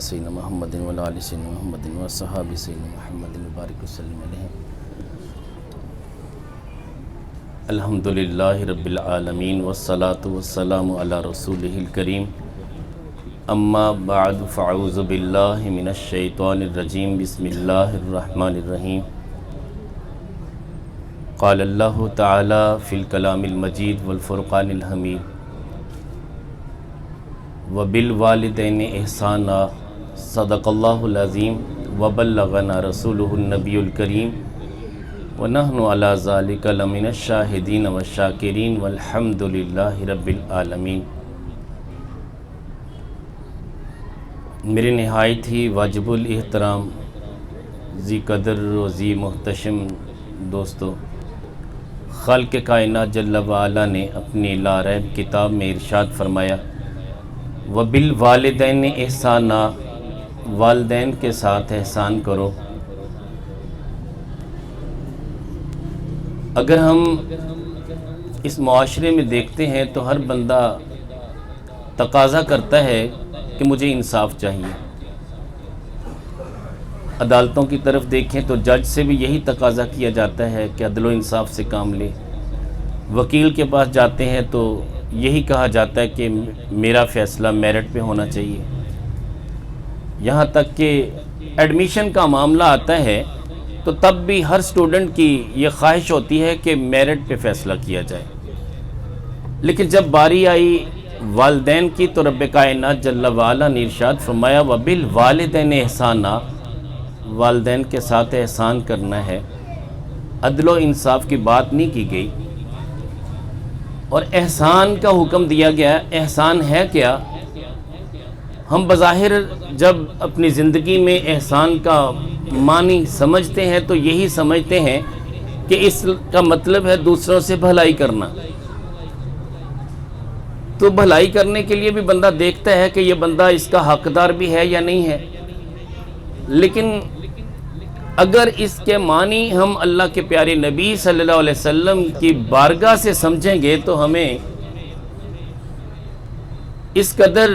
سیدنا محمد وعلی آل سیدنا محمد وصحاب سیدنا محمد مبارک وسلم علیہ. الحمدللہ رب العالمین والصلاة والسلام علی رسولہ الکریم. اما بعد فاعوذ باللہ من الشیطان الرجیم. بسم اللہ الرحمن الرحیم. قال اللہ تعالی فی الکلام المجید والفرقان الحمید. وبالوالدین احسانا صدق اللہ العظیم وبلغنا رسولہ النبی الکریم ونحن علی ذالک لمن الشاہدین والشاکرین والحمد للہ رب العالمین. میرے نہایت ہی واجب الاحترام ذی قدر و ذی محتشم دوستو، خالق کائنات جل وعلا نے اپنی لا ریب کتاب میں ارشاد فرمایا وبالوالدین احسانا، والدین کے ساتھ احسان کرو. اگر ہم اس معاشرے میں دیکھتے ہیں تو ہر بندہ تقاضا کرتا ہے کہ مجھے انصاف چاہیے. عدالتوں کی طرف دیکھیں تو جج سے بھی یہی تقاضا کیا جاتا ہے کہ عدل و انصاف سے کام لے. وکیل کے پاس جاتے ہیں تو یہی کہا جاتا ہے کہ میرا فیصلہ میرٹ پہ ہونا چاہیے. یہاں تک کہ ایڈمیشن کا معاملہ آتا ہے تو تب بھی ہر اسٹوڈنٹ کی یہ خواہش ہوتی ہے کہ میرٹ پہ فیصلہ کیا جائے. لیکن جب باری آئی والدین کی تو رب کائنات جل وعلا نے ارشاد فرمایا وبالوالدین احسانا، والدین کے ساتھ احسان کرنا ہے. عدل و انصاف کی بات نہیں کی گئی اور احسان کا حکم دیا گیا. احسان ہے کیا؟ ہم بظاہر جب اپنی زندگی میں احسان کا معنی سمجھتے ہیں تو یہی سمجھتے ہیں کہ اس کا مطلب ہے دوسروں سے بھلائی کرنا. تو بھلائی کرنے کے لیے بھی بندہ دیکھتا ہے کہ یہ بندہ اس کا حقدار بھی ہے یا نہیں ہے. لیکن اگر اس کے معنی ہم اللہ کے پیارے نبی صلی اللہ علیہ وسلم کی بارگاہ سے سمجھیں گے تو ہمیں اس قدر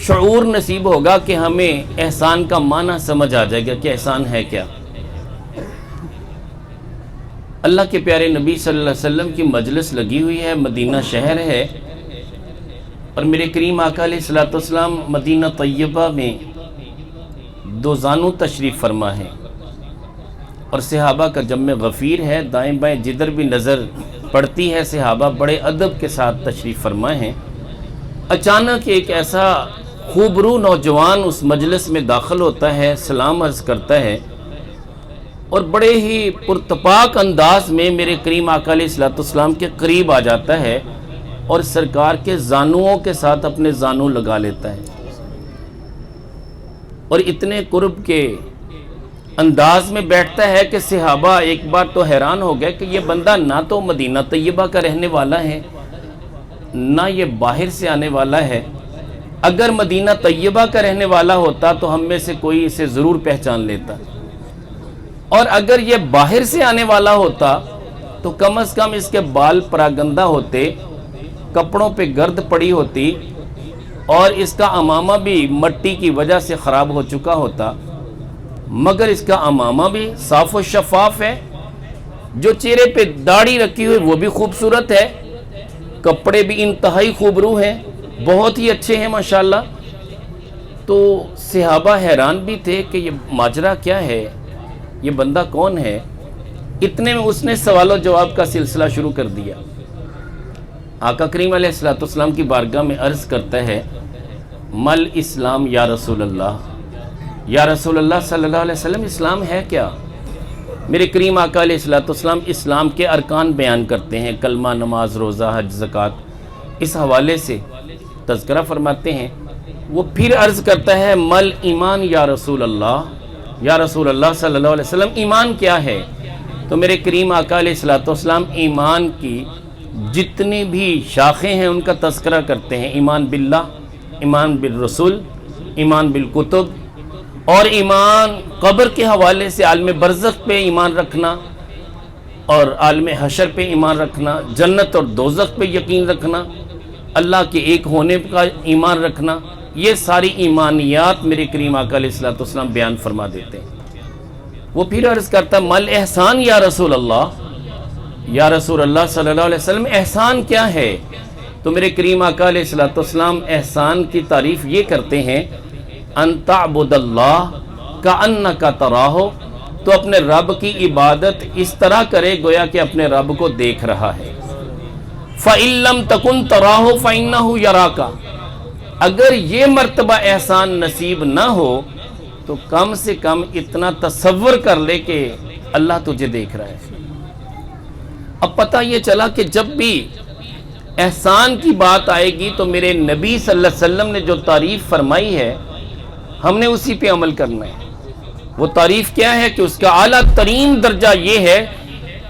شعور نصیب ہوگا کہ ہمیں احسان کا معنی سمجھ آ جائے گا کہ احسان ہے کیا. اللہ کے پیارے نبی صلی اللہ علیہ وسلم کی مجلس لگی ہوئی ہے، مدینہ شہر ہے، اور میرے کریم آقا علیہ الصلوۃ والسلام مدینہ طیبہ میں دو زانو تشریف فرما ہے اور صحابہ کا جمع غفیر ہے. دائیں بائیں جدھر بھی نظر پڑتی ہے صحابہ بڑے ادب کے ساتھ تشریف فرما ہیں. اچانک ایک ایسا خوبرو نوجوان اس مجلس میں داخل ہوتا ہے، سلام عرض کرتا ہے اور بڑے ہی پرتپاک انداز میں میرے کریم آقا علیہ الصلوۃ والسلام کے قریب آ جاتا ہے اور سرکار کے زانوؤں کے ساتھ اپنے زانو لگا لیتا ہے. اور اتنے قرب کے انداز میں بیٹھتا ہے کہ صحابہ ایک بار تو حیران ہو گئے کہ یہ بندہ نہ تو مدینہ طیبہ کا رہنے والا ہے نہ یہ باہر سے آنے والا ہے. اگر مدینہ طیبہ کا رہنے والا ہوتا تو ہم میں سے کوئی اسے ضرور پہچان لیتا، اور اگر یہ باہر سے آنے والا ہوتا تو کم از کم اس کے بال پراگندہ ہوتے، کپڑوں پہ گرد پڑی ہوتی اور اس کا عمامہ بھی مٹی کی وجہ سے خراب ہو چکا ہوتا. مگر اس کا عمامہ بھی صاف و شفاف ہے، جو چہرے پہ داڑھی رکھی ہوئی وہ بھی خوبصورت ہے، کپڑے بھی انتہائی خوبرو ہیں، بہت ہی اچھے ہیں ماشاءاللہ. تو صحابہ حیران بھی تھے کہ یہ ماجرا کیا ہے، یہ بندہ کون ہے. اتنے میں اس نے سوال و جواب کا سلسلہ شروع کر دیا. آقا کریم علیہ الصلوۃ والسلام کی بارگاہ میں عرض کرتا ہے مل اسلام یا رسول اللہ، یا رسول اللہ صلی اللہ علیہ وسلم اسلام ہے کیا؟ میرے کریم آقا علیہ الصلوۃ والسلام اسلام کے ارکان بیان کرتے ہیں، کلمہ، نماز، روزہ، حج، زکوٰۃ، اس حوالے سے تذکرہ فرماتے ہیں. وہ پھر عرض کرتا ہے مل ایمان یا رسول اللہ، یا رسول اللہ صلی اللہ علیہ وسلم ایمان کیا ہے؟ تو میرے کریم آقا علیہ الصلوۃ والسلام ایمان کی جتنی بھی شاخیں ہیں ان کا تذکرہ کرتے ہیں. ایمان باللہ، ایمان بالرسول، ایمان بالکتب، اور ایمان قبر کے حوالے سے عالم برزخ پہ ایمان رکھنا اور عالم حشر پہ ایمان رکھنا، جنت اور دوزخ پہ یقین رکھنا، اللہ کے ایک ہونے کا ایمان رکھنا، یہ ساری ایمانیات میرے کریم آقا علیہ الصلوۃ والسلام بیان فرما دیتے ہیں۔ وہ پھر عرض کرتا مل احسان یا رسول اللہ، یا رسول اللہ صلی اللہ علیہ وسلم احسان کیا ہے؟ تو میرے کریم آقا علیہ الصلوۃ والسلام احسان کی تعریف یہ کرتے ہیں ان تعبد اللہ کأنک تراہ، تو اپنے رب کی عبادت اس طرح کرے گویا کہ اپنے رب کو دیکھ رہا ہے۔ فَإِن لَّمْ تَكُن تَرَاهُ فَإِنَّهُ يَرَاكَ، اگر یہ مرتبہ احسان نصیب نہ ہو تو کم سے کم اتنا تصور کر لے کہ اللہ تجھے دیکھ رہا ہے۔ اب پتہ یہ چلا کہ جب بھی احسان کی بات آئے گی تو میرے نبی صلی اللہ علیہ وسلم نے جو تعریف فرمائی ہے ہم نے اسی پہ عمل کرنا ہے۔ وہ تعریف کیا ہے کہ اس کا اعلیٰ ترین درجہ یہ ہے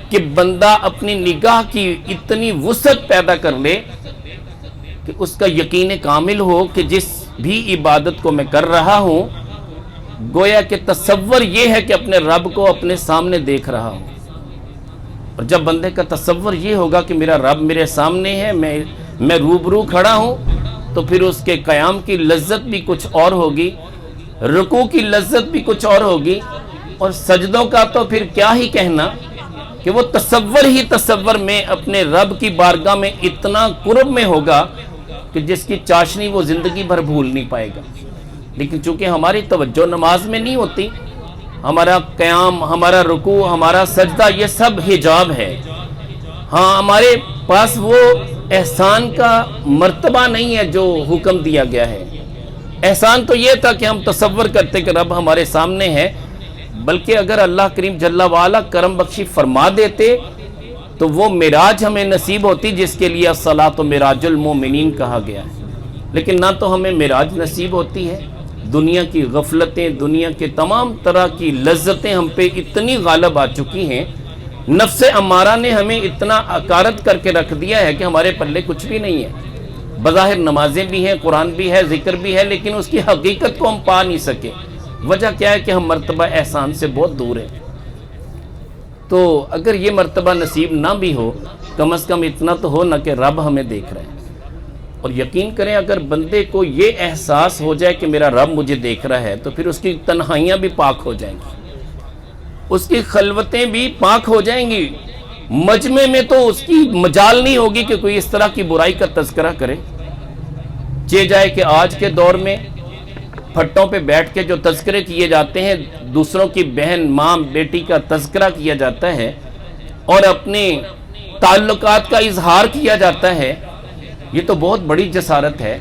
کہ بندہ اپنی نگاہ کی اتنی وسعت پیدا کر لے کہ اس کا یقین کامل ہو کہ جس بھی عبادت کو میں کر رہا ہوں گویا کہ تصور یہ ہے کہ اپنے رب کو اپنے سامنے دیکھ رہا ہوں۔ اور جب بندے کا تصور یہ ہوگا کہ میرا رب میرے سامنے ہے، میں روبرو کھڑا ہوں، تو پھر اس کے قیام کی لذت بھی کچھ اور ہوگی، رکوع کی لذت بھی کچھ اور ہوگی، اور سجدوں کا تو پھر کیا ہی کہنا کہ وہ تصور میں اپنے رب کی بارگاہ میں اتنا قرب میں ہوگا کہ جس کی چاشنی وہ زندگی بھر بھول نہیں پائے گا۔ لیکن چونکہ ہماری توجہ نماز میں نہیں ہوتی، ہمارا قیام، ہمارا رکوع، ہمارا سجدہ یہ سب حجاب ہے۔ ہاں ہمارے پاس وہ احسان کا مرتبہ نہیں ہے جو حکم دیا گیا ہے۔ احسان تو یہ تھا کہ ہم تصور کرتے کہ رب ہمارے سامنے ہے، بلکہ اگر اللہ کریم جل وعلا کرم بخشی فرما دیتے تو وہ معراج ہمیں نصیب ہوتی جس کے لیے الصلاۃ معراج المومنین کہا گیا ہے۔ لیکن نہ تو ہمیں معراج نصیب ہوتی ہے، دنیا کی غفلتیں، دنیا کے تمام طرح کی لذتیں ہم پہ اتنی غالب آ چکی ہیں، نفس امارہ نے ہمیں اتنا اکارت کر کے رکھ دیا ہے کہ ہمارے پلے کچھ بھی نہیں ہے۔ بظاہر نمازیں بھی ہیں، قرآن بھی ہے، ذکر بھی ہے، لیکن اس کی حقیقت کو ہم پا نہیں سکے۔ وجہ کیا ہے کہ ہم مرتبہ احسان سے بہت دور ہیں۔ تو اگر یہ مرتبہ نصیب نہ بھی ہو، کم از کم اتنا تو ہو نہ کہ رب ہمیں دیکھ رہے ہیں۔ اور یقین کریں اگر بندے کو یہ احساس ہو جائے کہ میرا رب مجھے دیکھ رہا ہے تو پھر اس کی تنہائیاں بھی پاک ہو جائیں گی، اس کی خلوتیں بھی پاک ہو جائیں گی، مجمع میں تو اس کی مجال نہیں ہوگی کہ کوئی اس طرح کی برائی کا تذکرہ کرے۔ چہ جائے کہ آج کے دور میں پھٹوں پہ بیٹھ کے جو تذکرے کیے جاتے ہیں، دوسروں کی بہن، ماں، بیٹی کا تذکرہ کیا جاتا ہے اور اپنے تعلقات کا اظہار کیا جاتا ہے، یہ تو بہت بڑی جسارت ہے۔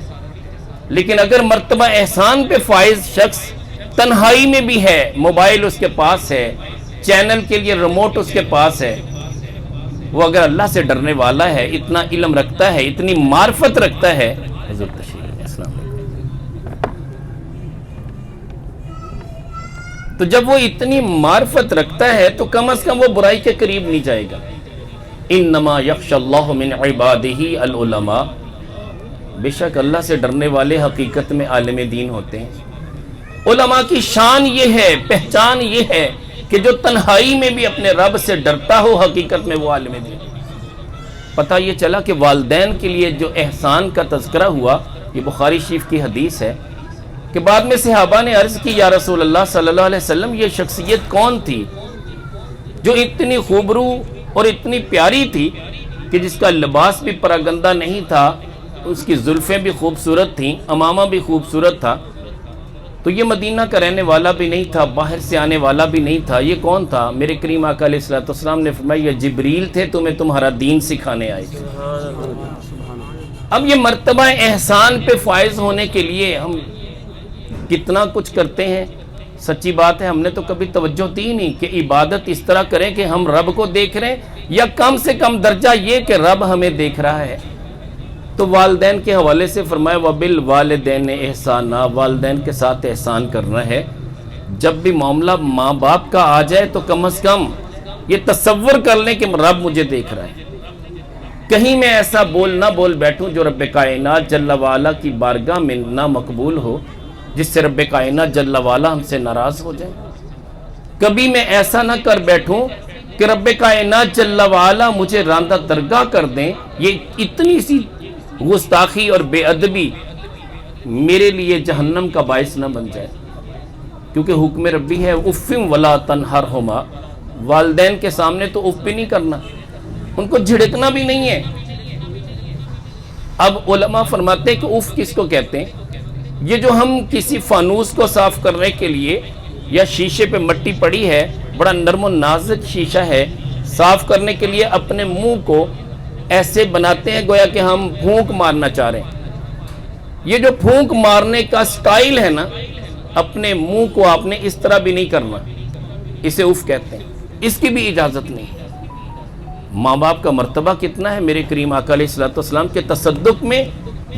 لیکن اگر مرتبہ احسان پہ فائز شخص تنہائی میں بھی ہے، موبائل اس کے پاس ہے، چینل کے لیے ریموٹ اس کے پاس ہے، وہ اگر اللہ سے ڈرنے والا ہے، اتنا علم رکھتا ہے، اتنی معرفت رکھتا ہے، حضور تشریف السلام علیکم، تو جب وہ اتنی معرفت رکھتا ہے تو کم از کم وہ برائی کے قریب نہیں جائے گا۔ انما یخشی اللہ من عبادہ العلماء، بے شک اللہ سے ڈرنے والے حقیقت میں عالم دین ہوتے ہیں۔ علماء کی شان یہ ہے، پہچان یہ ہے کہ جو تنہائی میں بھی اپنے رب سے ڈرتا ہو، حقیقت میں وہ عالم دین۔ پتہ یہ چلا کہ والدین کے لیے جو احسان کا تذکرہ ہوا، یہ بخاری شریف کی حدیث ہے کہ بعد میں صحابہ نے عرض کی یا رسول اللہ صلی اللہ علیہ وسلم یہ شخصیت کون تھی جو اتنی خوبرو اور اتنی پیاری تھی کہ جس کا لباس بھی پراگندہ نہیں تھا، اس کی زلفیں بھی خوبصورت تھیں، امامہ بھی خوبصورت تھا، تو یہ مدینہ کا رہنے والا بھی نہیں تھا، باہر سے آنے والا بھی نہیں تھا، یہ کون تھا؟ میرے کریم آقا علیہ الصلوۃ والسلام نے فرمایا یہ جبریل تھے، تمہیں تمہارا دین سکھانے آئے تھے۔ اب یہ مرتبہ احسان پہ فائز ہونے کے لیے ہم کتنا کچھ کرتے ہیں، سچی بات ہے ہم نے تو کبھی توجہ دی نہیں کہ عبادت اس طرح کریں کہ ہم رب کو دیکھ رہے ہیں، یا کم سے کم درجہ یہ کہ رب ہمیں دیکھ رہا ہے۔ تو والدین کے حوالے سے فرمایا وَبِالْوَالِدَيْنِ احسانا، والدین کے ساتھ احسان کرنا ہے۔ جب بھی معاملہ ماں باپ کا آ جائے تو کم از کم یہ تصور کر لیں کہ رب مجھے دیکھ رہا ہے۔ کہیں میں ایسا بول نہ بول بیٹھوں جو رب کائنات جل وعلا کی بارگاہ میں نہ مقبول ہو، جس سے رب کائنات جل وعلا ہم سے ناراض ہو جائے۔ کبھی میں ایسا نہ کر بیٹھوں کہ رب کائنات جل وعلا مجھے راندہ درگاہ کر دیں۔ یہ اتنی سی گستاخی اور بے ادبی میرے لیے جہنم کا باعث نہ بن جائے، کیونکہ حکم ربی ہے افم ولا تنہرہما، والدین کے سامنے تو اف بھی نہیں کرنا، ان کو جھڑکنا بھی نہیں ہے۔ اب علماء فرماتے ہیں کہ اف کس کو کہتے ہیں؟ یہ جو ہم کسی فانوس کو صاف کرنے کے لیے، یا شیشے پہ مٹی پڑی ہے، بڑا نرم و نازک شیشہ ہے، صاف کرنے کے لیے اپنے منہ کو ایسے بناتے ہیں گویا کہ ہم پھونک مارنا چاہ رہے ہیں۔ یہ جو پھونک مارنے کا سٹائل ہے نا، اپنے منہ کو آپ نے اس طرح بھی نہیں کرنا، اسے اف کہتے ہیں، اس کی بھی اجازت نہیں ہے۔ ماں باپ کا مرتبہ کتنا ہے میرے کریم آقا علیہ الصلوۃ والسلام کے تصدق میں،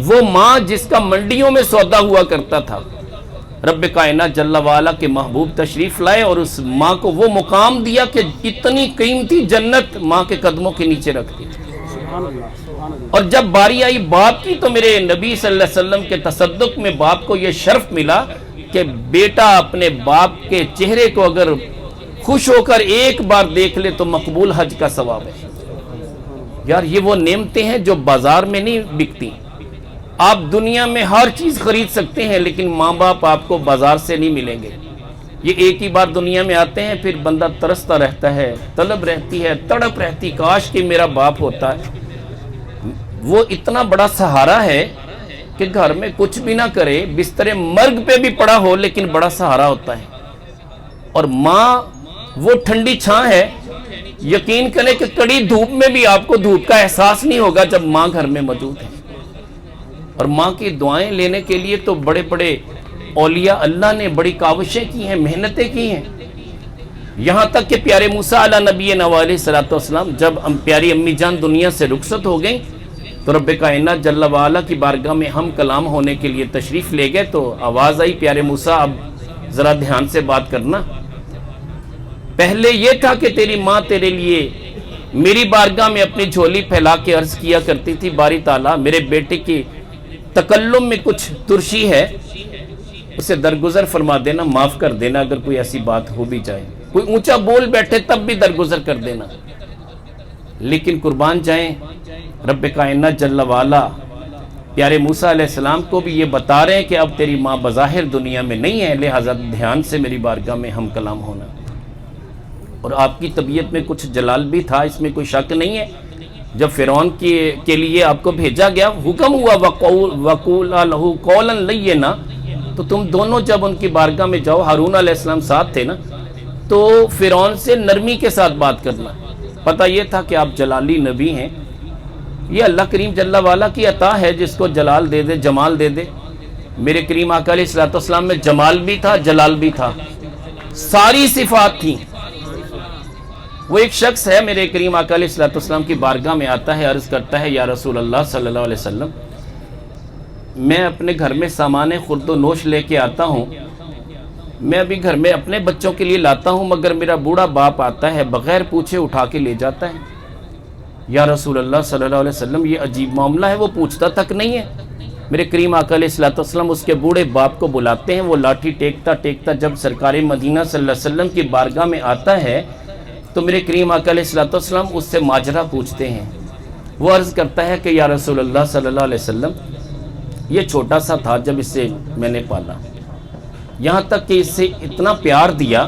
وہ ماں جس کا منڈیوں میں سودا ہوا کرتا تھا، رب کائنات جل وعلا کے محبوب تشریف لائے اور اس ماں کو وہ مقام دیا کہ اتنی قیمتی جنت ماں کے قدموں کے نیچے رکھ دی۔ اور جب باری آئی باپ کی تو میرے نبی صلی اللہ علیہ وسلم کے تصدق میں باپ کو یہ شرف ملا کہ بیٹا اپنے باپ کے چہرے کو اگر خوش ہو کر ایک بار دیکھ لے تو مقبول حج کا ثواب ہے۔ یار یہ وہ نعمتیں ہیں جو بازار میں نہیں بکتی۔ آپ دنیا میں ہر چیز خرید سکتے ہیں لیکن ماں باپ آپ کو بازار سے نہیں ملیں گے۔ یہ ایک ہی بار دنیا میں آتے ہیں، پھر بندہ ترستا رہتا ہے، طلب رہتی ہے، تڑپ رہتی، کاش کہ میرا باپ ہوتا ہے۔ وہ اتنا بڑا سہارا ہے کہ گھر میں کچھ بھی نہ کرے، بستر مرگ پہ بھی پڑا ہو لیکن بڑا سہارا ہوتا ہے۔ اور ماں وہ ٹھنڈی چھاں ہے، یقین کریں کہ کڑی دھوپ میں بھی آپ کو دھوپ کا احساس نہیں ہوگا جب ماں گھر میں موجود ہے۔ اور ماں کی دعائیں لینے کے لیے تو بڑے بڑے اولیاء اللہ نے بڑی کاوشیں کی ہیں، محنتیں کی ہیں، یہاں تک کہ پیارے موسیٰ علیہ نبی علیہ الصلوۃ والسلام جب پیاری امی جان دنیا سے رخصت ہو گئیں تو رب کائنات جل وعلا کی بارگاہ میں ہم کلام ہونے کے لیے تشریف لے گئے، تو آواز آئی پیارے موسیٰ اب ذرا دھیان سے بات کرنا۔ پہلے یہ تھا کہ تیری ماں تیرے لیے میری بارگاہ میں اپنی جھولی پھیلا کے عرض کیا کرتی تھی، باری تعالیٰ میرے بیٹے کی تکلم میں کچھ ترشی ہے، اسے درگزر فرما دینا، معاف کر دینا، اگر کوئی ایسی بات ہو بھی جائے، کوئی اونچا بول بیٹھے تب بھی درگزر کر دینا۔ لیکن قربان جائیں رب کائنات جل وعلا پیارے موسیٰ علیہ السلام کو بھی یہ بتا رہے ہیں کہ اب تیری ماں بظاہر دنیا میں نہیں ہے، لہذا دھیان سے میری بارگاہ میں ہم کلام ہونا۔ اور آپ کی طبیعت میں کچھ جلال بھی تھا، اس میں کوئی شک نہیں ہے۔ جب فرعون کے لیے آپ کو بھیجا گیا، حکم ہوا وَقُولَا لَهُ قَوْلًا لَيِّنًا، تو تم دونوں جب ان کی بارگاہ میں جاؤ، ہارون علیہ السلام ساتھ تھے نا، تو فرعون سے نرمی کے ساتھ بات کرنا۔ پتہ یہ تھا کہ آپ جلالی نبی ہیں، یہ اللہ کریم جل وعلا کی عطا ہے، جس کو جلال دے دے، جمال دے دے۔ میرے کریم آقا علیہ الصلوۃ والسلام میں جمال بھی تھا، جلال بھی تھا، ساری صفات تھیں۔ وہ ایک شخص ہے میرے کریم آقا علیہ الصلوۃ والسلام کی بارگاہ میں آتا ہے، عرض کرتا ہے یا رسول اللہ صلی اللہ علیہ وسلم، میں اپنے گھر میں سامان خورد و نوش لے کے آتا ہوں، میں ابھی گھر میں اپنے بچوں کے لیے لاتا ہوں، مگر میرا بوڑھا باپ آتا ہے بغیر پوچھے اٹھا کے لے جاتا ہے۔ یا رسول اللہ صلی اللہ علیہ وسلم یہ عجیب معاملہ ہے، وہ پوچھتا تک نہیں ہے۔ میرے کریم آقا علیہ الصلوۃ والسلام اس کے بوڑھے باپ کو بلاتے ہیں، وہ لاٹھی ٹیکتا ٹیکتا جب سرکار مدینہ صلی اللہ علیہ وسلم کی بارگاہ میں آتا ہے تو میرے کریم آقا علیہ الصلوۃ والسلام اس سے ماجرا پوچھتے ہیں۔ وہ عرض کرتا ہے کہ یا رسول اللہ صلی اللہ علیہ وسلم، یہ چھوٹا سا تھا جب اسے میں نے پالا، یہاں تک کہ اس سے اتنا پیار دیا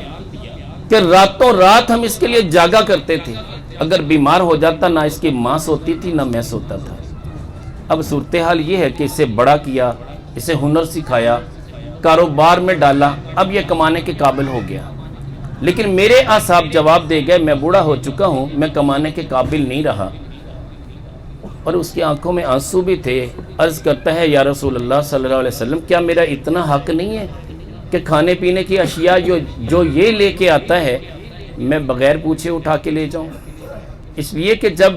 کہ راتوں رات ہم اس کے لیے جاگا کرتے تھے، اگر بیمار ہو جاتا نہ اس کی ماں سوتی تھی نہ میں سوتا تھا۔ اب صورتحال یہ ہے کہ اسے بڑا کیا، اسے ہنر سکھایا، کاروبار میں ڈالا، اب یہ کمانے کے قابل ہو گیا، لیکن میرے اصحاب جواب دے گئے میں بوڑھا ہو چکا ہوں، میں کمانے کے قابل نہیں رہا۔ اور اس کی آنکھوں میں آنسو بھی تھے۔ عرض کرتا ہے یا رسول اللہ صلی اللہ علیہ وسلم، کیا میرا اتنا حق نہیں ہے کہ کھانے پینے کی اشیاء جو یہ لے کے آتا ہے میں بغیر پوچھے اٹھا کے لے جاؤں؟ اس لیے کہ جب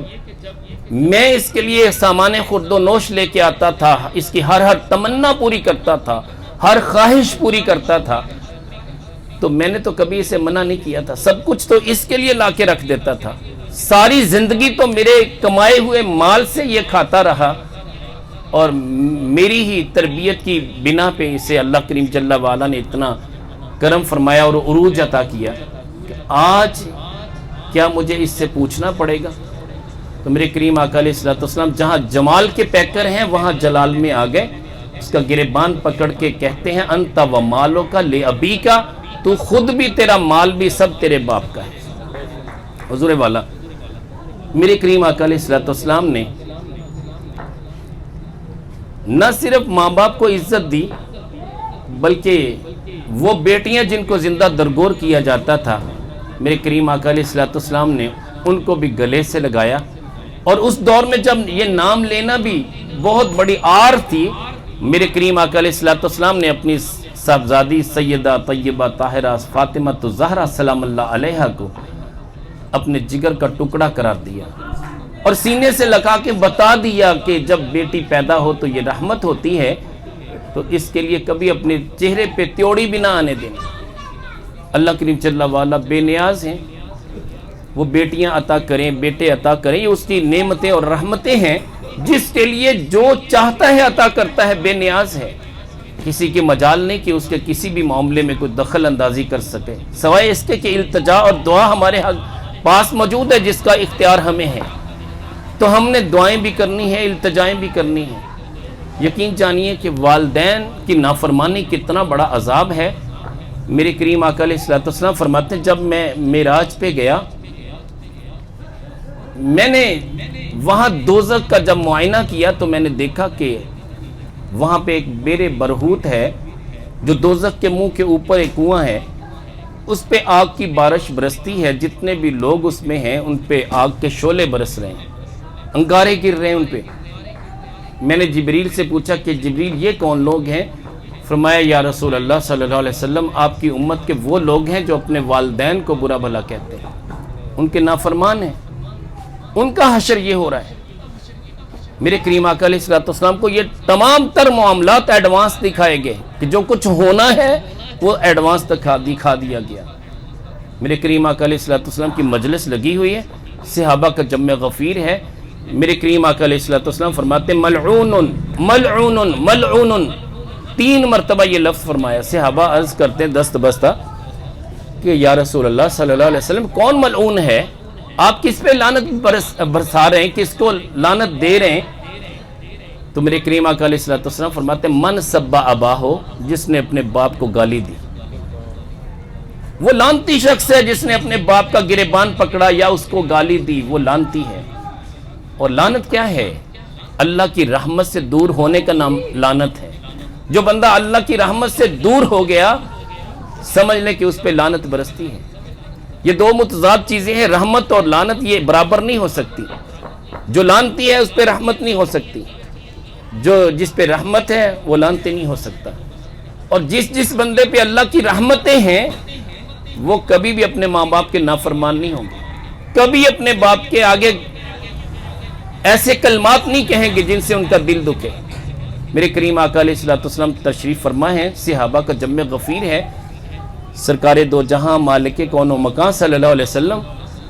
میں اس کے لیے سامان خورد و نوش لے کے آتا تھا، اس کی ہر تمنا پوری کرتا تھا، ہر خواہش پوری کرتا تھا، تو میں نے تو کبھی اسے منع نہیں کیا تھا، سب کچھ تو اس کے لیے لا کے رکھ دیتا تھا، ساری زندگی تو میرے کمائے ہوئے مال سے یہ کھاتا رہا، اور میری ہی تربیت کی بنا پہ اسے اللہ کریم جل وعلا نے اتنا کرم فرمایا اور عروج عطا کیا کہ آج کیا مجھے اس سے پوچھنا پڑے گا؟ تو میرے کریم آقا علیہ الصلوۃ والسلام جہاں جمال کے پیکر ہیں وہاں جلال میں آ گئے، اس کا گریبان پکڑ کے کہتے ہیں انت و مالو کا لے ابی کا، تو خود بھی تیرا مال بھی سب تیرے باپ کا ہے۔ حضور والا میرے کریم آقا علیہ الصلوۃ والسلام نے نہ صرف ماں باپ کو عزت دی، بلکہ وہ بیٹیاں جن کو زندہ درگور کیا جاتا تھا، میرے کریم آقا علیہ الصلوۃ والسلام نے ان کو بھی گلے سے لگایا۔ اور اس دور میں جب یہ نام لینا بھی بہت بڑی آر تھی، میرے کریم آقا علیہ الصلوۃ والسلام نے اپنی صاحبزادی سیدہ طیبہ طاہرہ فاطمہ الزہرا سلام اللہ علیہا کو اپنے جگر کا ٹکڑا قرار دیا اور سینے سے لگا کے بتا دیا کہ جب بیٹی پیدا ہو تو یہ رحمت ہوتی ہے، تو اس کے لیے کبھی اپنے چہرے پہ تیوڑی بھی نہ آنے دینا۔ اللہ کریم جل وعلا بے نیاز ہیں، وہ بیٹیاں عطا کریں، بیٹے عطا کریں، یہ اس کی نعمتیں اور رحمتیں ہیں، جس کے لیے جو چاہتا ہے عطا کرتا ہے، بے نیاز ہے۔ کسی کے مجال نہیں کہ اس کے کسی بھی معاملے میں کوئی دخل اندازی کر سکے، سوائے اس کے کہ التجا اور دعا ہمارے پاس موجود ہے، جس کا اختیار ہمیں ہے۔ تو ہم نے دعائیں بھی کرنی ہیں، التجائیں بھی کرنی ہیں۔ یقین جانیے کہ والدین کی نافرمانی کتنا بڑا عذاب ہے۔ میرے کریم آقا علیہ الصلوۃ والسلام فرماتے ہیں، جب میں معراج پہ گیا، میں نے وہاں دوزخ کا جب معائنہ کیا تو میں نے دیکھا کہ وہاں پہ ایک بیر برہوت ہے، جو دوزخ کے منہ کے اوپر ایک کنواں ہے، اس پہ آگ کی بارش برستی ہے، جتنے بھی لوگ اس میں ہیں ان پہ آگ کے شعلے برس رہے ہیں، انگارے گر رہے ہیں ان پہ۔ میں نے جبریل سے پوچھا کہ جبریل یہ کون لوگ ہیں؟ فرمایا یا رسول اللہ صلی اللہ علیہ وسلم، آپ کی امت کے وہ لوگ ہیں جو اپنے والدین کو برا بھلا کہتے ہیں، ان کے نافرمان ہیں، ان کا حشر یہ ہو رہا ہے۔ میرے کریم آقا علیہ الصلوۃ والسلام کو یہ تمام تر معاملات ایڈوانس دکھائے گئے کہ جو کچھ ہونا ہے وہ ایڈوانس دکھا دیا گیا۔ میرے کریم آقا علیہ الصلوۃ والسلام کی مجلس لگی ہوئی ہے، صحابہ کا جمع غفیر ہے۔ میرے کریم آقا علیہ الصلوۃ والسلام فرماتے ہیں ملعون ملعون ملعون، 3 مرتبہ یہ لفظ فرمایا۔ صحابہ عرض کرتے ہیں دست بستہ کہ یا رسول اللہ صلی اللہ علیہ وسلم، کون ملعون ہے؟ آپ کس پہ لعنت برسا رہے ہیں، کس کو لعنت دے رہے ہیں؟ تو میرے کریم آقا علیہ الصلوۃ والسلام فرماتے ہیں من سب اباہو، جس نے اپنے باپ کو گالی دی، وہ لعنتی شخص ہے جس نے اپنے باپ کا گریبان پکڑا یا اس کو گالی دی، وہ لعنتی ہے۔ اور لعنت کیا ہے؟ اللہ کی رحمت سے دور ہونے کا نام لعنت ہے۔ جو بندہ اللہ کی رحمت سے دور ہو گیا، سمجھ لیں کہ اس پہ لعنت برستی ہے۔ یہ 2 متضاد چیزیں ہیں، رحمت اور لعنت، یہ برابر نہیں ہو سکتی۔ جو لعنتی ہے اس پہ رحمت نہیں ہو سکتی، جس پہ رحمت ہے وہ لعنتی نہیں ہو سکتا۔ اور جس بندے پہ اللہ کی رحمتیں ہیں، وہ کبھی بھی اپنے ماں باپ کے نافرمان نہیں ہوں گے، کبھی اپنے باپ کے آگے ایسے کلمات نہیں کہیں گے جن سے ان کا دل دکھے۔ میرے کریم آقا علیہ الصلوۃ والسلام تشریف فرما ہے، صحابہ کا جمع غفیر ہے، سرکار دو جہاں مالک کون و مکان صلی اللہ علیہ وسلم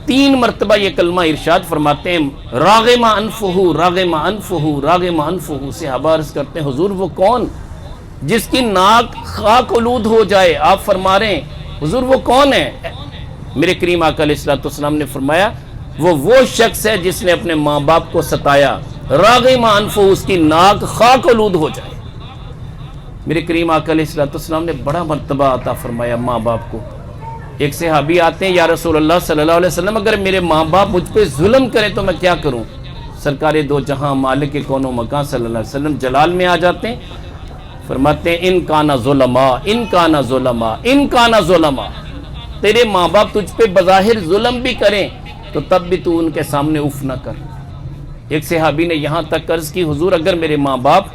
3 مرتبہ یہ کلمہ ارشاد فرماتے ہیں، راغم انفہ راغم انفہ راغم انفہ۔ صحابہ عرض کرتے ہیں حضور وہ کون جس کی ناک خاک آلود ہو جائے؟ آپ فرما رہے ہیں حضور وہ کون ہے؟ میرے کریم آقا علیہ الصلوۃ والسلام نے فرمایا وہ شخص ہے جس نے اپنے ماں باپ کو ستایا، راغم انفہ، اس کی ناک خاک آلود ہو جائے۔ میرے کریم آقا علیہ الصلوۃ والسلام نے بڑا مرتبہ عطا فرمایا ماں باپ کو۔ ایک صحابی آتے ہیں، یا رسول اللہ صلی اللہ علیہ وسلم اگر میرے ماں باپ مجھ پہ ظلم کرے تو میں کیا کروں؟ سرکار دو جہاں مالک کون و مکان صلی اللہ علیہ وسلم جلال میں آ جاتے ہیں، فرماتے ہیں ان کانا ظلما ان کانا ظلما ان کانا ظلما، تیرے ماں باپ تجھ پہ بظاہر ظلم بھی کریں تو تب بھی تو ان کے سامنے اف نہ کر۔ ایک صحابی نے یہاں تک عرض کی حضور اگر میرے ماں باپ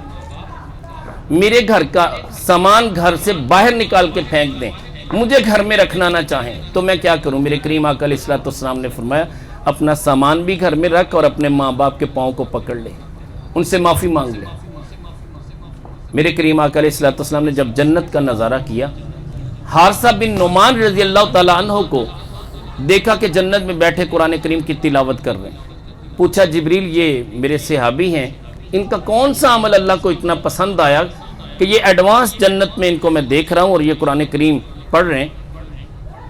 میرے گھر کا سامان گھر سے باہر نکال کے پھینک دیں، مجھے گھر میں رکھنا نہ چاہیں تو میں کیا کروں؟ میرے کریم آقا علیہ الصلوۃ والسلام نے فرمایا اپنا سامان بھی گھر میں رکھ اور اپنے ماں باپ کے پاؤں کو پکڑ لے، ان سے معافی مانگ لے۔ میرے کریم آقا علیہ الصلوۃ والسلام نے جب جنت کا نظارہ کیا، حارثہ بن نعمان رضی اللہ تعالیٰ عنہ کو دیکھا کہ جنت میں بیٹھے قرآن کریم کی تلاوت کر رہے ہیں۔ پوچھا جبریل یہ میرے صحابی ہیں، ان کا کون سا عمل اللہ کو اتنا پسند آیا کہ یہ ایڈوانس جنت میں ان کو میں دیکھ رہا ہوں اور یہ قرآن کریم پڑھ رہے ہیں؟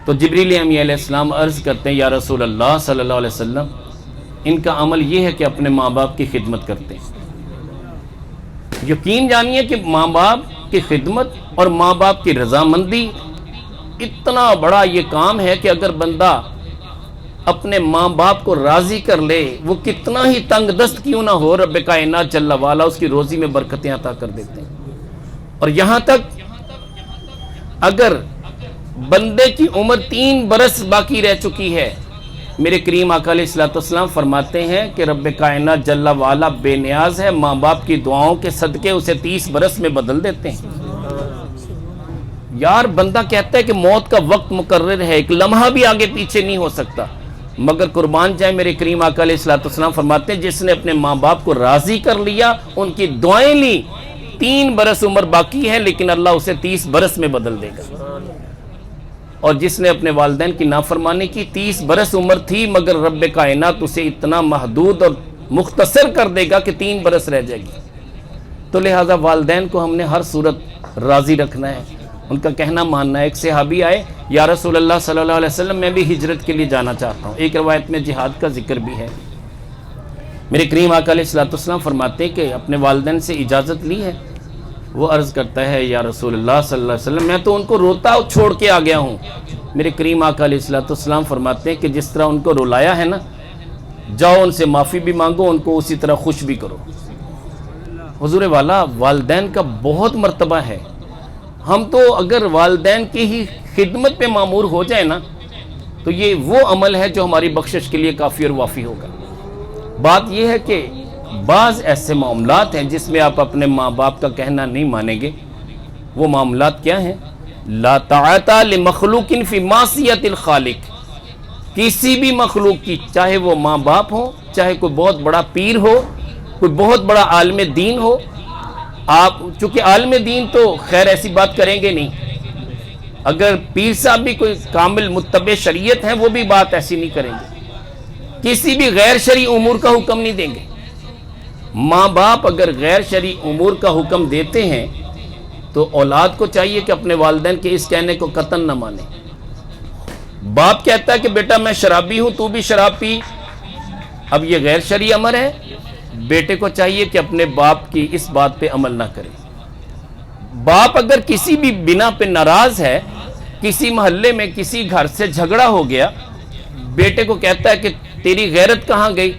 تو جبریل امی علیہ السلام عرض کرتے ہیں یا رسول اللہ صلی اللہ علیہ وسلم ان کا عمل یہ ہے کہ اپنے ماں باپ کی خدمت کرتے ہیں۔ یقین جانیے کہ ماں باپ کی خدمت اور ماں باپ کی رضامندی اتنا بڑا یہ کام ہے کہ اگر بندہ اپنے ماں باپ کو راضی کر لے، وہ کتنا ہی تنگ دست کیوں نہ ہو، رب کائنات جل وعلا اس کی روزی میں برکتیں عطا کر دیتے ہیں۔ اور یہاں تک اگر بندے کی عمر 3 برس باقی رہ چکی ہے، میرے کریم آقا علیہ الصلوۃ والسلام فرماتے ہیں کہ رب کائنات جل وعلا بے نیاز ہے، ماں باپ کی دعاؤں کے صدقے اسے 30 برس میں بدل دیتے ہیں۔ یار بندہ کہتا ہے کہ موت کا وقت مقرر ہے، ایک لمحہ بھی آگے پیچھے نہیں ہو سکتا، مگر قربان جائے میرے کریم آقا علیہ الصلوۃ والسلام فرماتے ہیں جس نے اپنے ماں باپ کو راضی کر لیا، ان کی دعائیں لی، 3 برس عمر باقی ہے لیکن اللہ اسے 30 برس میں بدل دے گا۔ اور جس نے اپنے والدین کی نافرمانی کی، 30 برس عمر تھی مگر رب کائنات اسے اتنا محدود اور مختصر کر دے گا کہ 3 برس رہ جائے گی۔ تو لہٰذا والدین کو ہم نے ہر صورت راضی رکھنا ہے، ان کا کہنا ماننا ہے۔ ایک صحابی آئے، یا رسول اللہ صلی اللہ علیہ وسلم میں بھی ہجرت کے لیے جانا چاہتا ہوں۔ ایک روایت میں جہاد کا ذکر بھی ہے۔ میرے کریم آقا علیہ الصلوۃ والسلام فرماتے ہیں کہ اپنے والدین سے اجازت لی ہے؟ وہ عرض کرتا ہے یا رسول اللہ صلی اللہ علیہ وسلم میں تو ان کو روتا چھوڑ کے آ گیا ہوں۔ میرے کریم آقا علیہ الصلوۃ والسلام فرماتے ہیں کہ جس طرح ان کو رلایا ہے نا، جاؤ ان سے معافی بھی مانگو، ان کو اسی طرح خوش بھی کرو۔ حضور والا والدین کا بہت مرتبہ ہے۔ ہم تو اگر والدین کی ہی خدمت پہ معمور ہو جائے نا تو یہ وہ عمل ہے جو ہماری بخشش کے لیے کافی اور وافی ہوگا۔ بات یہ ہے کہ بعض ایسے معاملات ہیں جس میں آپ اپنے ماں باپ کا کہنا نہیں مانیں گے۔ وہ معاملات کیا ہیں؟ لا طاعت لمخلوق فی معصیت الخالق۔ کسی بھی مخلوق کی، چاہے وہ ماں باپ ہو، چاہے کوئی بہت بڑا پیر ہو، کوئی بہت بڑا عالم دین ہو، آپ چونکہ عالم دین تو خیر ایسی بات کریں گے نہیں، اگر پیر صاحب بھی کوئی کامل متبع شریعت ہیں وہ بھی بات ایسی نہیں کریں گے، کسی بھی غیر شرعی امور کا حکم نہیں دیں گے۔ ماں باپ اگر غیر شرعی امور کا حکم دیتے ہیں تو اولاد کو چاہیے کہ اپنے والدین کے اس کہنے کو قطعاً نہ مانے۔ باپ کہتا ہے کہ بیٹا میں شرابی ہوں، تو بھی شراب پی، اب یہ غیر شرعی امر ہے، بیٹے کو چاہیے کہ اپنے باپ کی اس بات پہ عمل نہ کرے۔ باپ اگر کسی بھی بنا پہ ناراض ہے، کسی محلے میں کسی گھر سے جھگڑا ہو گیا، بیٹے کو کہتا ہے کہ تیری غیرت کہاں گئی،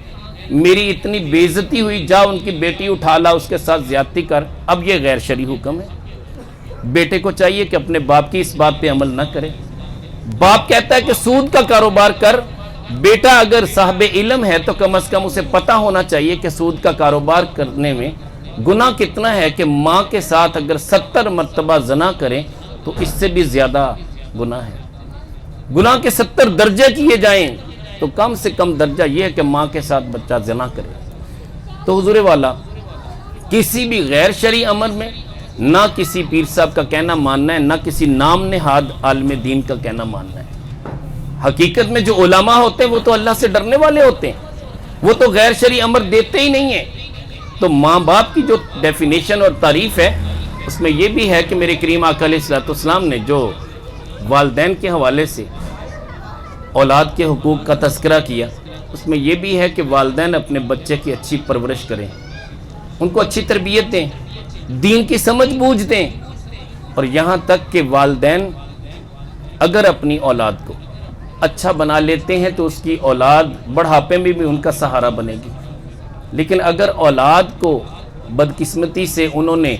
میری اتنی بے عزتی ہوئی، جا ان کی بیٹی اٹھا لا، اس کے ساتھ زیادتی کر، اب یہ غیر شرعی حکم ہے۔ بیٹے کو چاہیے کہ اپنے باپ کی اس بات پہ عمل نہ کرے۔ باپ کہتا ہے کہ سود کا کاروبار کر، بیٹا اگر صاحب علم ہے تو کم از کم اسے پتہ ہونا چاہیے کہ سود کا کاروبار کرنے میں گناہ کتنا ہے، کہ ماں کے ساتھ اگر 70 مرتبہ زنا کریں تو اس سے بھی زیادہ گناہ ہے۔ گناہ کے 70 درجے کیے جائیں تو کم سے کم درجہ یہ ہے کہ ماں کے ساتھ بچہ زنا کرے۔ تو حضور والا کسی بھی غیر شرعی امر میں نہ کسی پیر صاحب کا کہنا ماننا ہے، نہ کسی نام نہاد عالم دین کا کہنا ماننا ہے۔ حقیقت میں جو علماء ہوتے ہیں وہ تو اللہ سے ڈرنے والے ہوتے ہیں، وہ تو غیر شرعی امر دیتے ہی نہیں ہیں۔ تو ماں باپ کی جو ڈیفینیشن اور تعریف ہے اس میں یہ بھی ہے کہ میرے کریم آقا علیہ الصلوۃ والسلام نے جو والدین کے حوالے سے اولاد کے حقوق کا تذکرہ کیا، اس میں یہ بھی ہے کہ والدین اپنے بچے کی اچھی پرورش کریں، ان کو اچھی تربیت دیں، دین کی سمجھ بوجھ دیں، اور یہاں تک کہ والدین اگر اپنی اولاد کو اچھا بنا لیتے ہیں تو اس کی اولاد بڑھاپے میں بھی ان کا سہارا بنے گی۔ لیکن اگر اولاد کو بدقسمتی سے انہوں نے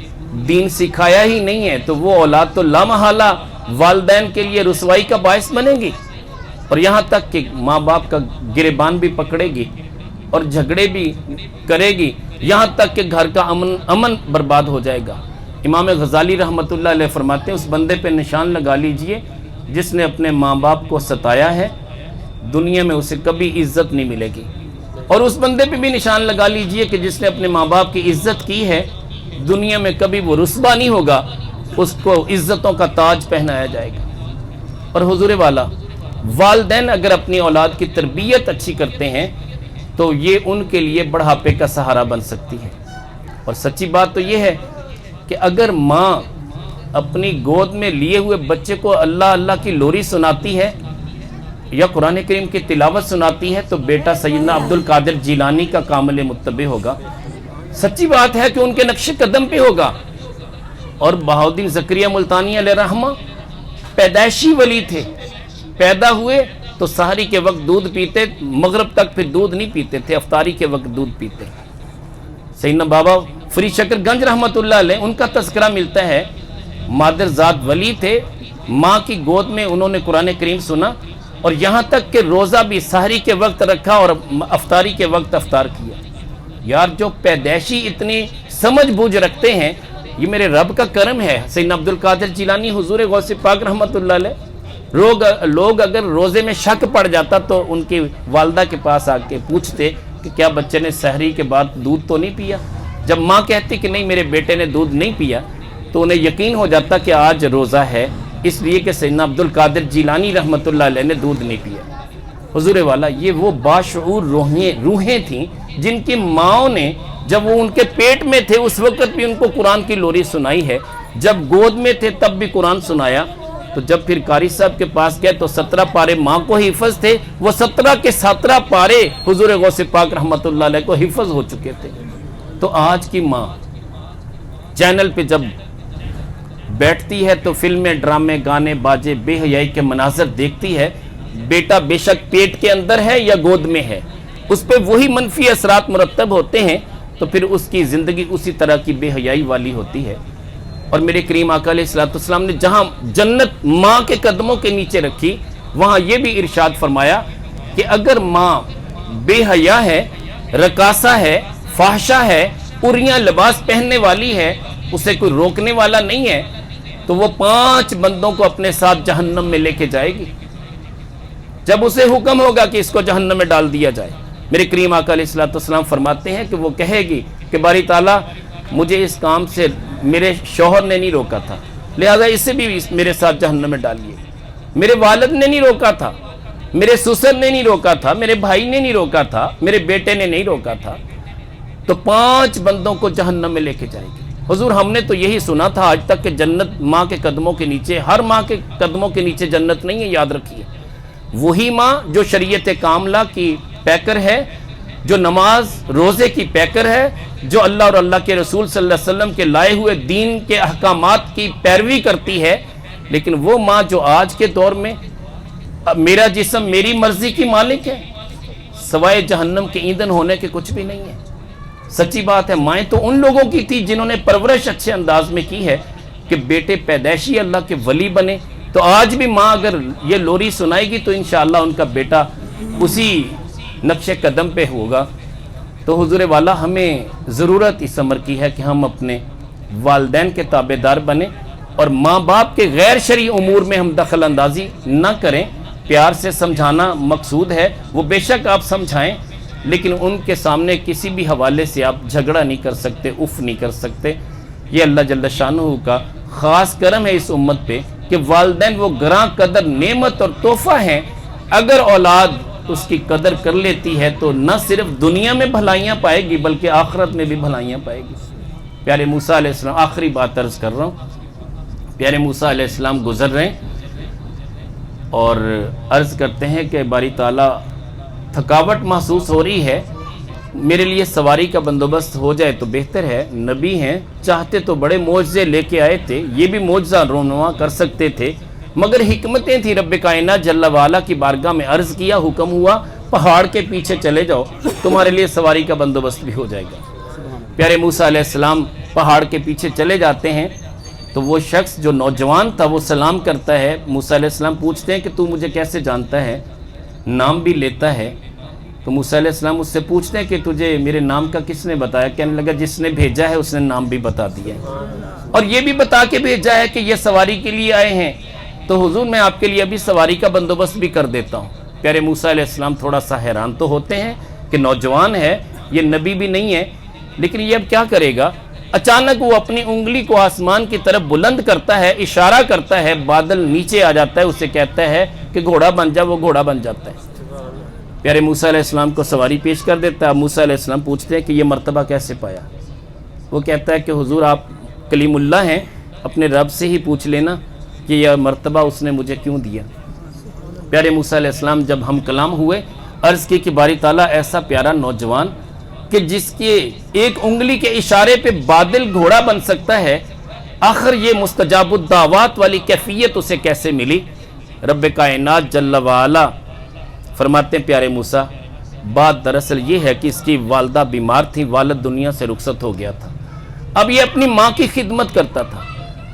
دین سکھایا ہی نہیں ہے تو وہ اولاد تو لامحالہ والدین کے لیے رسوائی کا باعث بنے گی، اور یہاں تک کہ ماں باپ کا گریبان بھی پکڑے گی اور جھگڑے بھی کرے گی، یہاں تک کہ گھر کا امن برباد ہو جائے گا۔ امام غزالی رحمۃ اللہ علیہ فرماتے ہیں اس بندے پہ نشان لگا لیجئے جس نے اپنے ماں باپ کو ستایا ہے، دنیا میں اسے کبھی عزت نہیں ملے گی، اور اس بندے پہ بھی نشان لگا لیجئے کہ جس نے اپنے ماں باپ کی عزت کی ہے، دنیا میں کبھی وہ رسوا نہیں ہوگا، اس کو عزتوں کا تاج پہنایا جائے گا۔ اور حضور والا والدین اگر اپنی اولاد کی تربیت اچھی کرتے ہیں تو یہ ان کے لیے بڑھاپے کا سہارا بن سکتی ہے۔ اور سچی بات تو یہ ہے کہ اگر ماں اپنی گود میں لیے ہوئے بچے کو اللہ اللہ کی لوری سناتی ہے یا قرآن کریم کی تلاوت سناتی ہے تو بیٹا سیدنا عبد القادر جیلانی کا کامل متبع ہوگا، سچی بات ہے کہ ان کے نقش قدم پہ ہوگا. اور بہاؤالدین زکریا ملتانی علیہ رحمہ پیدائشی ولی تھے. پیدا ہوئے تو سحری کے وقت دودھ پیتے, مغرب تک پھر دودھ نہیں پیتے تھے, افطاری کے وقت دودھ پیتے. سیدنا بابا فری شکر گنج رحمۃ اللہ علیہ, ان کا تذکرہ ملتا ہے, مادر ذات ولی تھے, ماں کی گود میں انہوں نے قرآن کریم سنا, اور یہاں تک کہ روزہ بھی سحری کے وقت رکھا اور افطاری کے وقت افطار کیا. یار جو پیدائشی اتنی سمجھ بوجھ رکھتے ہیں, یہ میرے رب کا کرم ہے. سیدنا عبدالقادر جیلانی حضور غوث پاک رحمۃ اللہ علیہ, لوگ اگر روزے میں شک پڑ جاتا تو ان کی والدہ کے پاس آ کے پوچھتے کہ کیا بچے نے سحری کے بعد دودھ تو نہیں پیا. جب ماں کہتی کہ نہیں میرے بیٹے نے دودھ نہیں پیا تو انہیں یقین ہو جاتا کہ آج روزہ ہے, اس لیے کہ سیدنا عبدالقادر جیلانی رحمۃ اللہ علیہ نے دودھ نہیں پیا. حضور والا, یہ وہ باشعور روحیں تھیں جن کی ماؤں نے جب وہ ان کے پیٹ میں تھے اس وقت بھی ان کو قرآن کی لوری سنائی ہے, جب گود میں تھے تب بھی قرآن سنایا. تو جب پھر قاری صاحب کے پاس گئے تو 17 پارے ماں کو حفظ تھے, وہ 17 کے 17 پارے حضور غوث پاک رحمۃ اللہ علیہ کو حفظ ہو چکے تھے. تو آج کی ماں چینل پہ جب بیٹھتی ہے تو فلمیں, ڈرامے, گانے, باجے, بے حیائی کے مناظر دیکھتی ہے, بیٹا بے شک پیٹ کے اندر ہے یا گود میں ہے, اس پہ وہی منفی اثرات مرتب ہوتے ہیں, تو پھر اس کی زندگی اسی طرح کی بے حیائی والی ہوتی ہے. اور میرے کریم آقا علیہ الصلوۃ والسلام نے جہاں جنت ماں کے قدموں کے نیچے رکھی, وہاں یہ بھی ارشاد فرمایا کہ اگر ماں بے حیا ہے, رقاصہ ہے, فاحشہ ہے, عریاں لباس پہننے والی ہے, اسے کوئی روکنے والا نہیں ہے, تو وہ 5 بندوں کو اپنے ساتھ جہنم میں لے کے جائے گی. جب اسے حکم ہوگا کہ اس کو جہنم میں ڈال دیا جائے, میرے کریم آقا علیہ الصلوۃ والسلام فرماتے ہیں کہ وہ کہے گی کہ باری تعالیٰ مجھے اس کام سے میرے شوہر نے نہیں روکا تھا, لہذا اسے بھی میرے ساتھ جہنم میں ڈالیے. میرے والد نے نہیں روکا تھا, میرے سسر نے نہیں روکا تھا, میرے بھائی نے نہیں روکا تھا, میرے بیٹے نے نہیں روکا تھا, تو 5 بندوں کو جہنم میں لے کے جائے گی. حضور ہم نے تو یہی سنا تھا آج تک کہ جنت ماں کے قدموں کے نیچے, ہر ماں کے قدموں کے نیچے جنت نہیں ہے, یاد رکھیے. وہی ماں جو شریعت کاملہ کی پیکر ہے, جو نماز روزے کی پیکر ہے, جو اللہ اور اللہ کے رسول صلی اللہ علیہ وسلم کے لائے ہوئے دین کے احکامات کی پیروی کرتی ہے, لیکن وہ ماں جو آج کے دور میں میرا جسم میری مرضی کی مالک ہے, سوائے جہنم کے ایندھن ہونے کے کچھ بھی نہیں ہے. سچی بات ہے, مائیں تو ان لوگوں کی تھی جنہوں نے پرورش اچھے انداز میں کی ہے کہ بیٹے پیدائشی اللہ کے ولی بنے. تو آج بھی ماں اگر یہ لوری سنائے گی تو انشاءاللہ ان کا بیٹا اسی نقش قدم پہ ہوگا. تو حضور والا ہمیں ضرورت اس امر کی ہے کہ ہم اپنے والدین کے تابع دار بنیں, اور ماں باپ کے غیر شرعی امور میں ہم دخل اندازی نہ کریں. پیار سے سمجھانا مقصود ہے, وہ بے شک آپ سمجھائیں, لیکن ان کے سامنے کسی بھی حوالے سے آپ جھگڑا نہیں کر سکتے, اف نہیں کر سکتے. یہ اللہ جل شانہ کا خاص کرم ہے اس امت پہ کہ والدین وہ گراں قدر نعمت اور تحفہ ہیں. اگر اولاد اس کی قدر کر لیتی ہے تو نہ صرف دنیا میں بھلائیاں پائے گی بلکہ آخرت میں بھی بھلائیاں پائے گی. پیارے موسیٰ علیہ السلام, آخری بات عرض کر رہا ہوں, پیارے موسیٰ علیہ السلام گزر رہے ہیں اور عرض کرتے ہیں کہ باری تعالیٰ تھکاوٹ محسوس ہو رہی ہے, میرے لیے سواری کا بندوبست ہو جائے تو بہتر ہے. نبی ہیں, چاہتے تو بڑے معجزے لے کے آئے تھے, یہ بھی معجزہ رونما کر سکتے تھے, مگر حکمتیں تھیں. رب کائنات جل وعلا کی بارگاہ میں عرض کیا, حکم ہوا پہاڑ کے پیچھے چلے جاؤ, تمہارے لیے سواری کا بندوبست بھی ہو جائے گا. پیارے موسیٰ علیہ السلام پہاڑ کے پیچھے چلے جاتے ہیں تو وہ شخص جو نوجوان تھا وہ سلام کرتا ہے. موسیٰ علیہ السلام پوچھتے ہیں کہ تو مجھے کیسے جانتا ہے, نام بھی لیتا ہے. تو موسیٰ علیہ السلام اس سے پوچھتے ہیں کہ تجھے میرے نام کا کس نے بتایا؟ کہنے لگا جس نے بھیجا ہے اس نے نام بھی بتا دیا ہے, اور یہ بھی بتا کے بھیجا ہے کہ یہ سواری کے لیے آئے ہیں, تو حضور میں آپ کے لیے ابھی سواری کا بندوبست بھی کر دیتا ہوں. پیارے موسیٰ علیہ السلام تھوڑا سا حیران تو ہوتے ہیں کہ نوجوان ہے, یہ نبی بھی نہیں ہے, لیکن یہ اب کیا کرے گا. اچانک وہ اپنی انگلی کو آسمان کی طرف بلند کرتا ہے, اشارہ کرتا ہے, بادل نیچے آ جاتا ہے, اسے کہتا ہے کہ گھوڑا بن جا, وہ گھوڑا بن جاتا ہے. پیارے موسیٰ علیہ السلام کو سواری پیش کر دیتا ہے. موسیٰ علیہ السلام پوچھتے ہیں کہ یہ مرتبہ کیسے پایا؟ وہ کہتا ہے کہ حضور آپ کلیم اللہ ہیں, اپنے رب سے ہی پوچھ لینا کہ یہ مرتبہ اس نے مجھے کیوں دیا. پیارے موسیٰ علیہ السلام جب ہم کلام ہوئے, عرض کی کہ باری تعالیٰ ایسا پیارا نوجوان کہ جس کے ایک انگلی کے اشارے پہ بادل گھوڑا بن سکتا ہے، آخر یہ مستجاب الدعوات والی کیفیت اسے کیسے ملی؟ رب کائنات جل وعلا فرماتے ہیں پیارے موسیٰ، بات دراصل یہ ہے کہ اس کی والدہ بیمار تھی، والد دنیا سے رخصت ہو گیا تھا، اب یہ اپنی ماں کی خدمت کرتا تھا۔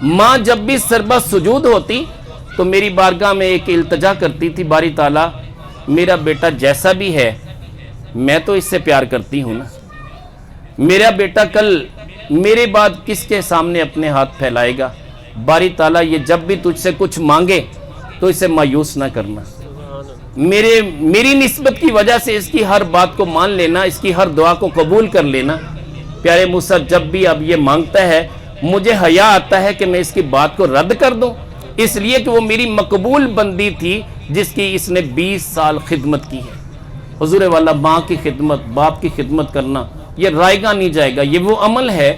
ماں جب بھی سربہ سجود ہوتی تو میری بارگاہ میں ایک التجا کرتی تھی، باری تعالیٰ میرا بیٹا جیسا بھی ہے میں تو اس سے پیار کرتی ہوں نا، میرا بیٹا کل میرے بعد کس کے سامنے اپنے ہاتھ پھیلائے گا، باری تعالیٰ یہ جب بھی تجھ سے کچھ مانگے تو اسے مایوس نہ کرنا، میری نسبت کی وجہ سے اس کی ہر بات کو مان لینا، اس کی ہر دعا کو قبول کر لینا۔ پیارے موسیٰ جب بھی اب یہ مانگتا ہے مجھے حیا آتا ہے کہ میں اس کی بات کو رد کر دوں، اس لیے کہ وہ میری مقبول بندی تھی جس کی اس نے 20 سال خدمت کی ہے۔ حضور والا ماں کی خدمت، باپ کی خدمت کرنا یہ رائے گا نہیں جائے گا، یہ وہ عمل ہے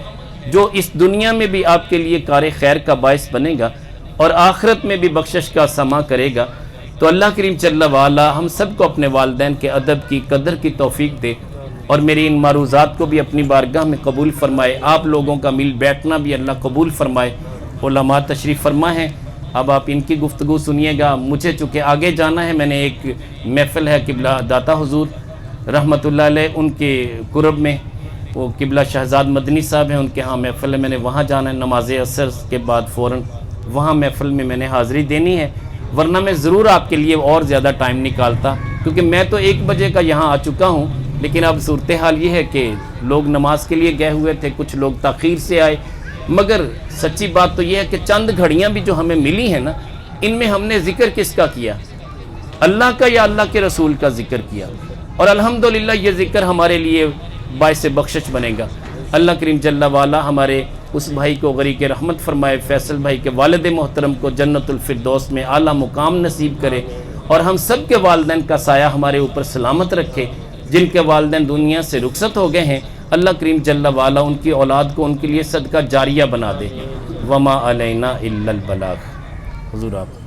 جو اس دنیا میں بھی آپ کے لیے کار خیر کا باعث بنے گا اور آخرت میں بھی بخشش کا سما کرے گا۔ تو اللہ کریم جل وعلا ہم سب کو اپنے والدین کے ادب کی قدر کی توفیق دے اور میری ان معروضات کو بھی اپنی بارگاہ میں قبول فرمائے، آپ لوگوں کا مل بیٹھنا بھی اللہ قبول فرمائے۔ علماء تشریف فرما ہے، اب آپ ان کی گفتگو سنیے گا، مجھے چونکہ آگے جانا ہے، میں نے ایک محفل ہے قبلہ داتا حضور رحمۃ اللہ علیہ ان کے قرب میں، وہ قبلہ شہزاد مدنی صاحب ہیں، ان کے ہاں محفل ہے، میں نے وہاں جانا ہے نماز عصر کے بعد فوراً، وہاں محفل میں میں نے حاضری دینی ہے، ورنہ میں ضرور آپ کے لیے اور زیادہ ٹائم نکالتا، کیونکہ میں تو 1 بجے کا یہاں آ چکا ہوں، لیکن اب صورتحال یہ ہے کہ لوگ نماز کے لیے گئے ہوئے تھے، کچھ لوگ تاخیر سے آئے، مگر سچی بات تو یہ ہے کہ چند گھڑیاں بھی جو ہمیں ملی ہیں نا، ان میں ہم نے ذکر کس کا کیا؟ اللہ کا یا اللہ کے رسول کا ذکر کیا، اور الحمدللہ یہ ذکر ہمارے لیے باعث بخشش بنے گا۔ اللہ کریم جل وعلا ہمارے اس بھائی کو غریق رحمت فرمائے، فیصل بھائی کے والد محترم کو جنت الفردوس میں اعلیٰ مقام نصیب کرے، اور ہم سب کے والدین کا سایہ ہمارے اوپر سلامت رکھے، جن کے والدین دنیا سے رخصت ہو گئے ہیں اللہ کریم جل وعلا ان کی اولاد کو ان کے لیے صدقہ جاریہ بنا دے۔ وما علینا الا البلاغ۔ حضور آپ